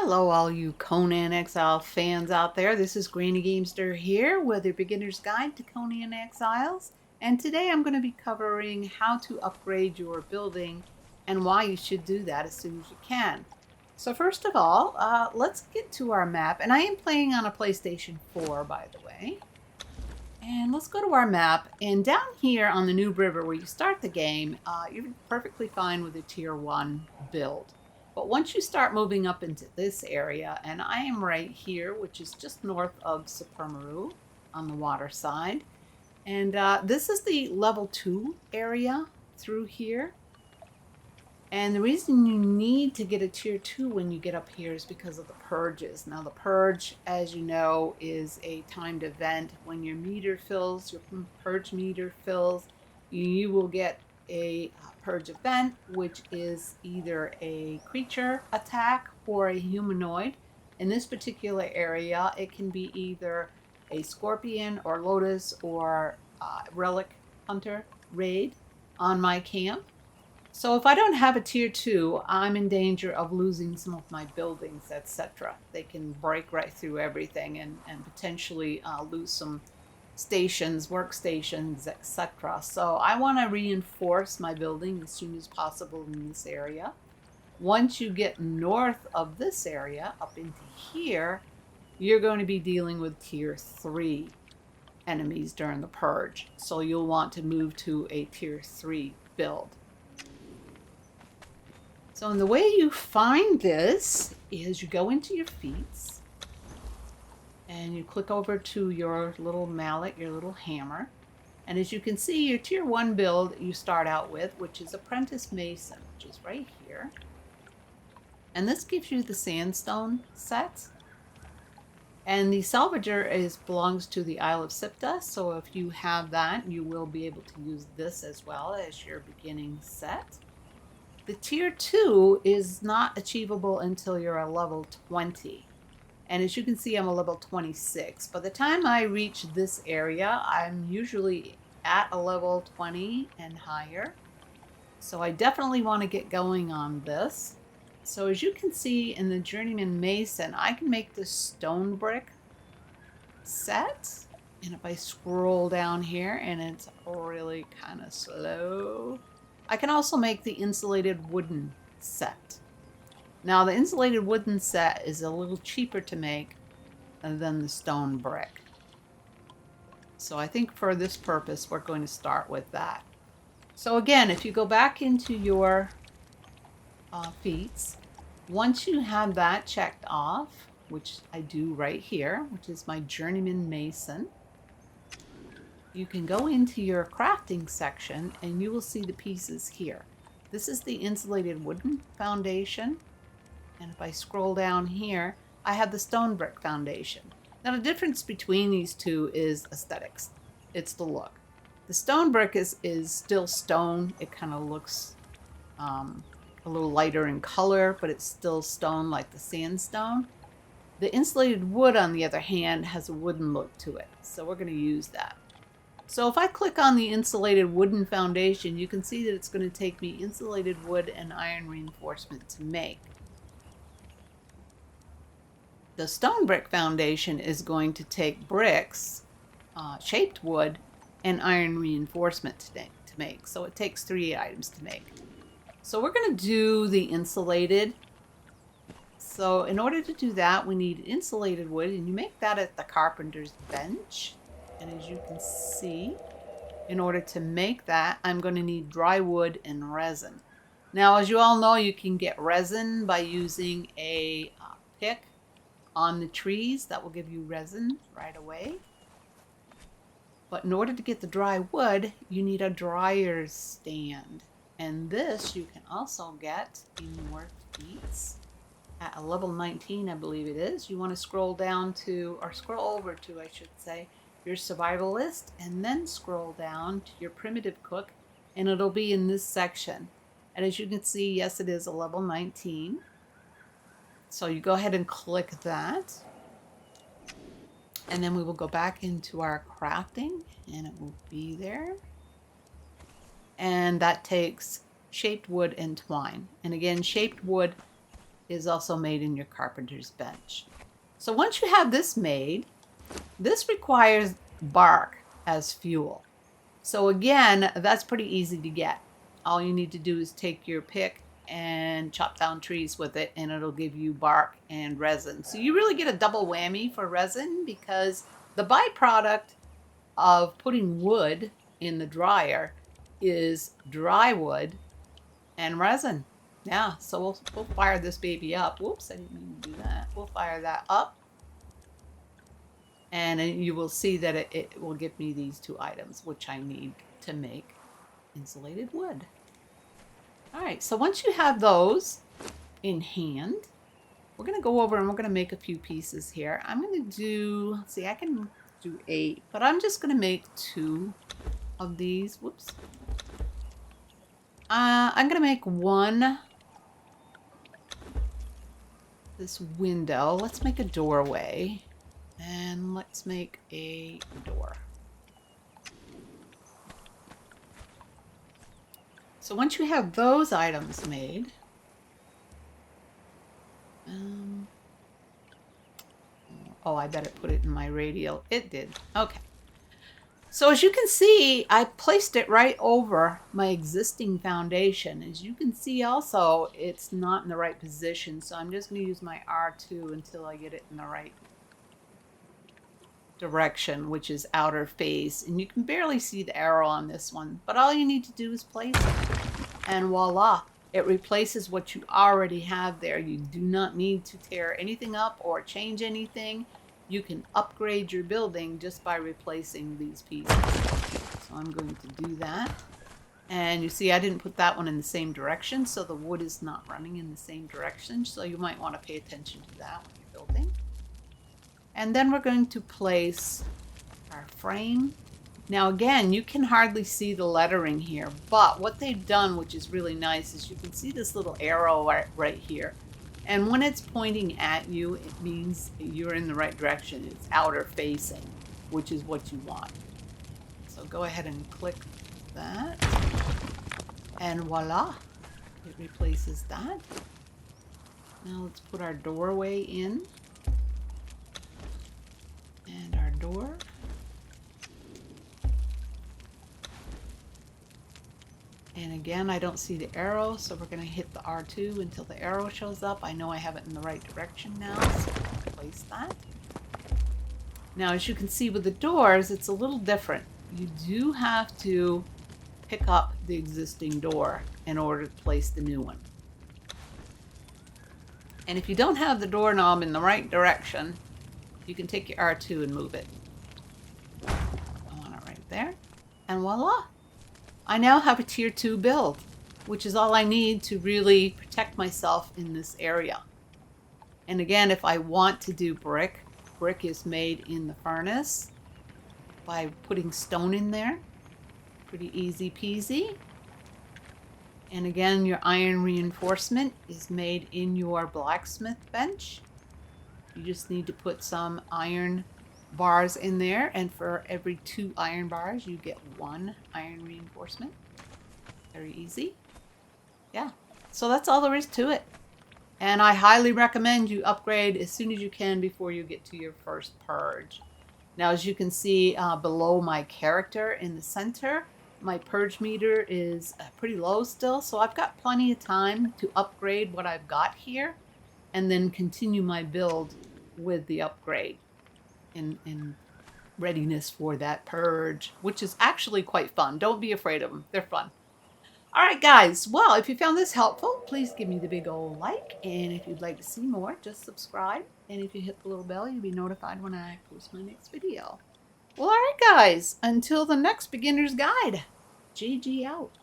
Hello, all you Conan Exile fans out there. This is Granny Gamester here with a beginner's guide to Conan Exiles. And today I'm going to be covering how to upgrade your building and why you should do that as soon as you can. So first of all, let's get to our map. And I am playing on a PlayStation 4, by the way. And let's go to our map. And down here on the Noob River where you start the game, you're perfectly fine with a Tier 1 build. But once you start moving up into this area, and I am right here, which is just north of Supermaru on the water side. And this is the level 2 area through here. And the reason you need to get a tier 2 when you get up here is because of the purges. Now the purge, as you know, is a timed event. When your meter fills, your purge meter fills, you will get a purge event, which is either a creature attack or a humanoid. In this particular area, it can be either a scorpion or lotus or relic hunter raid on my camp. So if I don't have a tier 2, I'm in danger of losing some of my buildings, etc. They can break right through everything and potentially lose some stations, workstations, etc. So I want to reinforce my building as soon as possible in this area. Once you get north of this area, up into here, you're going to be dealing with tier 3 enemies during the purge. So you'll want to move to a tier 3 build. So the way you find this is you go into your feats and you click over to your little mallet, your little hammer. And as you can see, your tier 1 build you start out with, which is Apprentice Mason, which is right here. And this gives you the sandstone set. And the salvager belongs to the Isle of Sipta. So if you have that, you will be able to use this as well as your beginning set. The tier 2 is not achievable until you're a level 20. And as you can see, I'm a level 26. By the time I reach this area, I'm usually at a level 20 and higher. So I definitely want to get going on this. So as you can see in the Journeyman Mason, I can make this stone brick set. And if I scroll down here, and it's really kind of slow, I can also make the insulated wooden set. Now the insulated wooden set is a little cheaper to make than the stone brick. So I think for this purpose, we're going to start with that. So again, if you go back into your feats, once you have that checked off, which I do right here, which is my Journeyman Mason, you can go into your crafting section and you will see the pieces here. This is the insulated wooden foundation. And if I scroll down here, I have the stone brick foundation. Now the difference between these two is aesthetics. It's the look. The stone brick is still stone. It kind of looks a little lighter in color, but it's still stone like the sandstone. The insulated wood, on the other hand, has a wooden look to it. So we're going to use that. So if I click on the insulated wooden foundation, you can see that it's going to take me insulated wood and iron reinforcement to make. The stone brick foundation is going to take bricks, shaped wood, and iron reinforcement to make. So it takes 3 items to make. So we're going to do the insulated. So in order to do that, we need insulated wood, and you make that at the carpenter's bench. And as you can see, in order to make that, I'm going to need dry wood and resin. Now, as you all know, you can get resin by using a pick on the trees. That will give you resin right away. But in order to get the dry wood, you need a dryer's stand. And this you can also get in your feats at a level 19, I believe it is. You want to scroll down to, or scroll over to, I should say, your survival list, and then scroll down to your primitive cook, and it'll be in this section. And as you can see, yes, it is a level 19. So you go ahead and click that. And then we will go back into our crafting, and it will be there. And that takes shaped wood and twine. And again, shaped wood is also made in your carpenter's bench. So once you have this made, this requires bark as fuel. So again, that's pretty easy to get. All you need to do is take your pick and chop down trees with it, and it'll give you bark and resin. So you really get a double whammy for resin, because the byproduct of putting wood in the dryer is dry wood and resin. Yeah, so we'll fire this baby up. Whoops, I didn't mean to do that. We'll fire that up. And you will see that it will give me these two items, which I need to make insulated wood. All right, so once you have those in hand, we're going to go over and we're going to make a few pieces here. I'm going to do, see, I can do 8, but I'm just going to make 2 of these. Whoops. I'm going to make one, this window. Let's make a doorway. And let's make a door. So once you have those items made, oh, I bet it put it in my radial. It did. Okay. So as you can see, I placed it right over my existing foundation. As you can see also, it's not in the right position. So I'm just going to use my R2 until I get it in the right direction, which is outer face. And you can barely see the arrow on this one. But all you need to do is place it. And voila, it replaces what you already have there. You do not need to tear anything up or change anything. You can upgrade your building just by replacing these pieces. So I'm going to do that. And you see, I didn't put that one in the same direction, so the wood is not running in the same direction. So you might want to pay attention to that when you're building. And then we're going to place our frame. Now again, you can hardly see the lettering here, but what they've done, which is really nice, is you can see this little arrow right here. And when it's pointing at you, it means you're in the right direction. It's outer facing, which is what you want. So go ahead and click that. And voila, it replaces that. Now let's put our doorway in. And our door. And again, I don't see the arrow, so we're going to hit the R2 until the arrow shows up. I know I have it in the right direction now, so I'll place that. Now, as you can see with the doors, it's a little different. You do have to pick up the existing door in order to place the new one. And if you don't have the doorknob in the right direction, you can take your R2 and move it. I want it right there. And voila! I now have a tier 2 build, which is all I need to really protect myself in this area. And again, if I want to do brick, brick is made in the furnace by putting stone in there. Pretty easy peasy. And again, your iron reinforcement is made in your blacksmith bench. You just need to put some iron bars in there, and for every 2 iron bars you get 1 iron reinforcement. Very easy. Yeah, so that's all there is to it, and I highly recommend you upgrade as soon as you can before you get to your first purge. Now, as you can see below my character in the center, my purge meter is pretty low still, so I've got plenty of time to upgrade what I've got here and then continue my build with the upgrade in readiness for that purge, which is actually quite fun. Don't be afraid of them. They're fun. All right, guys. Well, if you found this helpful, please give me the big old like. And if you'd like to see more, just subscribe. And if you hit the little bell, you'll be notified when I post my next video. Well, all right, guys. Until the next beginner's guide. GG out.